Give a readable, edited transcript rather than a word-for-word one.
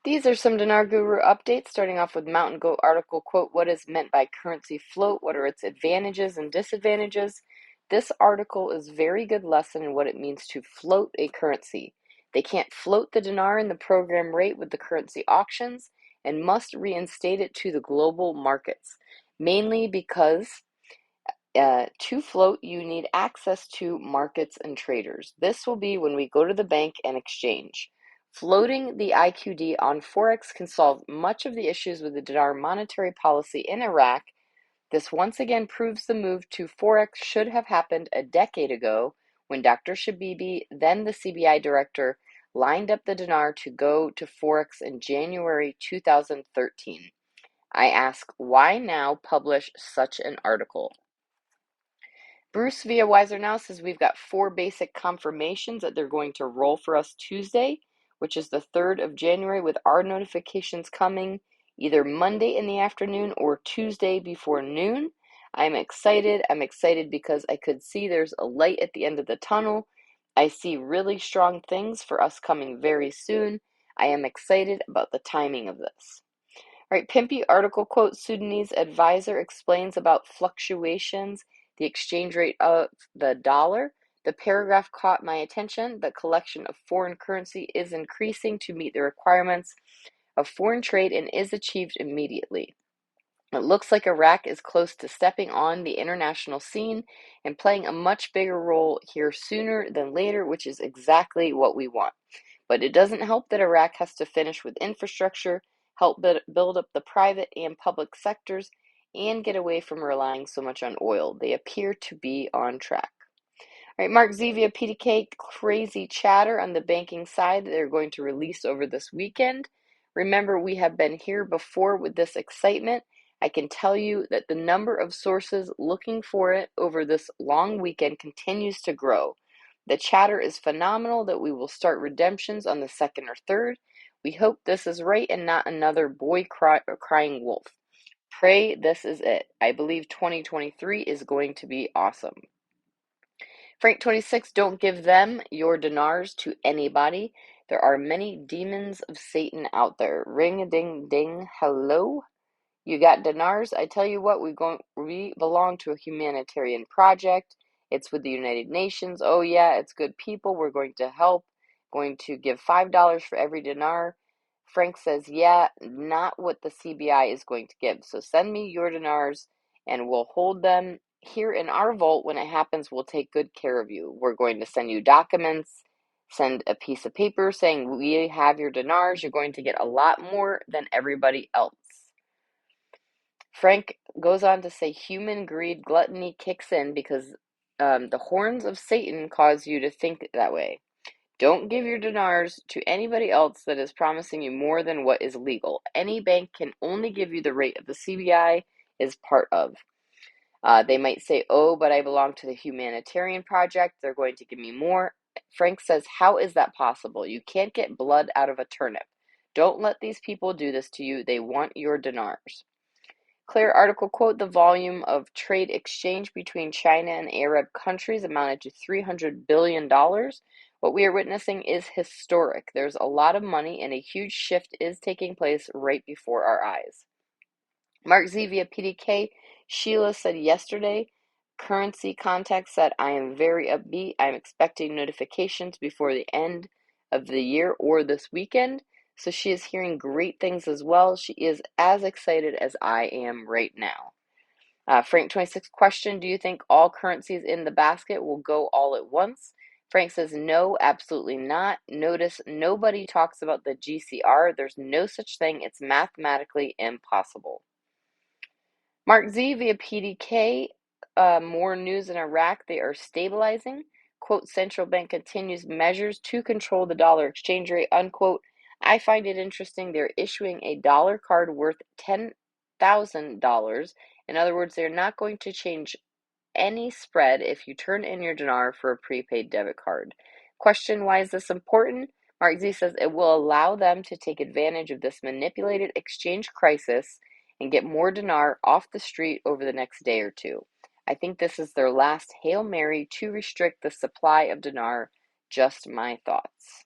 These are some Dinar Guru updates, starting off with Mountain Goat article, quote, what is meant by currency float? What are its advantages and disadvantages? This article is a very good lesson in what it means to float a currency. They can't float the dinar in the program rate with the currency auctions and must reinstate it to the global markets, mainly because to float, you need access to markets and traders. This will be when we go to the bank and exchange. Floating the IQD on Forex can solve much of the issues with the dinar monetary policy in Iraq. This once again proves the move to Forex should have happened a decade ago when Dr. Shabibi, then the CBI director, lined up the dinar to go to Forex in January 2013. I ask, why now publish such an article? Bruce via Wiser Now says we've got 4 basic confirmations that they're going to roll for us Tuesday, which is the 3rd of January, with our notifications coming either Monday in the afternoon or Tuesday before noon. I'm excited. I'm excited because I could see there's a light at the end of the tunnel. I see really strong things for us coming very soon. I am excited about the timing of this. All right, Pimpy article quote, Sudanese advisor explains about fluctuations, the exchange rate of the dollar. The paragraph caught my attention. The collection of foreign currency is increasing to meet the requirements of foreign trade and is achieved immediately. It looks like Iraq is close to stepping on the international scene and playing a much bigger role here sooner than later, which is exactly what we want. But it doesn't help that Iraq has to finish with infrastructure, help build up the private and public sectors, and get away from relying so much on oil. They appear to be on track. All right, Mark Zevia, PDK, crazy chatter on the banking side that they're going to release over this weekend. Remember, we have been here before with this excitement. I can tell you that the number of sources looking for it over this long weekend continues to grow. The chatter is phenomenal that we will start redemptions on the 2nd or 3rd. We hope this is right and not another boy crying wolf. Pray this is it. I believe 2023 is going to be awesome. Frank 26, don't give them your dinars to anybody. There are many demons of Satan out there. Ring a ding ding, hello. You got dinars? I tell you what, we belong to a humanitarian project. It's with the United Nations. Oh yeah, it's good people. We're going to help. Going to give $5 for every dinar. Frank says, yeah, not what the CBI is going to give. So send me your dinars and we'll hold them here in our vault. When it happens, we'll take good care of you. We're going to send you documents, send a piece of paper saying we have your dinars. You're going to get a lot more than everybody else. Frank goes on to say human greed, gluttony kicks in because the horns of Satan cause you to think that way. Don't give your dinars to anybody else that is promising you more than what is legal. Any bank can only give you the rate of the CBI is part of. They might say, oh, but I belong to the humanitarian project. They're going to give me more. Frank says, how is that possible? You can't get blood out of a turnip. Don't let these people do this to you. They want your dinars. Claire article quote, the volume of trade exchange between China and Arab countries amounted to $300 billion. What we are witnessing is historic. There's a lot of money and a huge shift is taking place right before our eyes. Mark Z via PDK, Sheila said yesterday, currency contact said, I am very upbeat. I'm expecting notifications before the end of the year or this weekend. So she is hearing great things as well. She is as excited as I am right now. Frank 26 question, do you think all currencies in the basket will go all at once? Frank says, no, absolutely not. Notice nobody talks about the GCR. There's no such thing. It's mathematically impossible. Mark Z via PDK, more news in Iraq. They are stabilizing. Quote, central bank continues measures to control the dollar exchange rate, unquote. I find it interesting they're issuing a dollar card worth $10,000. In other words, they're not going to change any spread if you turn in your dinar for a prepaid debit card. Question, why is this important? Mark Z says it will allow them to take advantage of this manipulated exchange crisis and get more dinar off the street over the next day or two. I think this is their last Hail Mary to restrict the supply of dinar. Just my thoughts.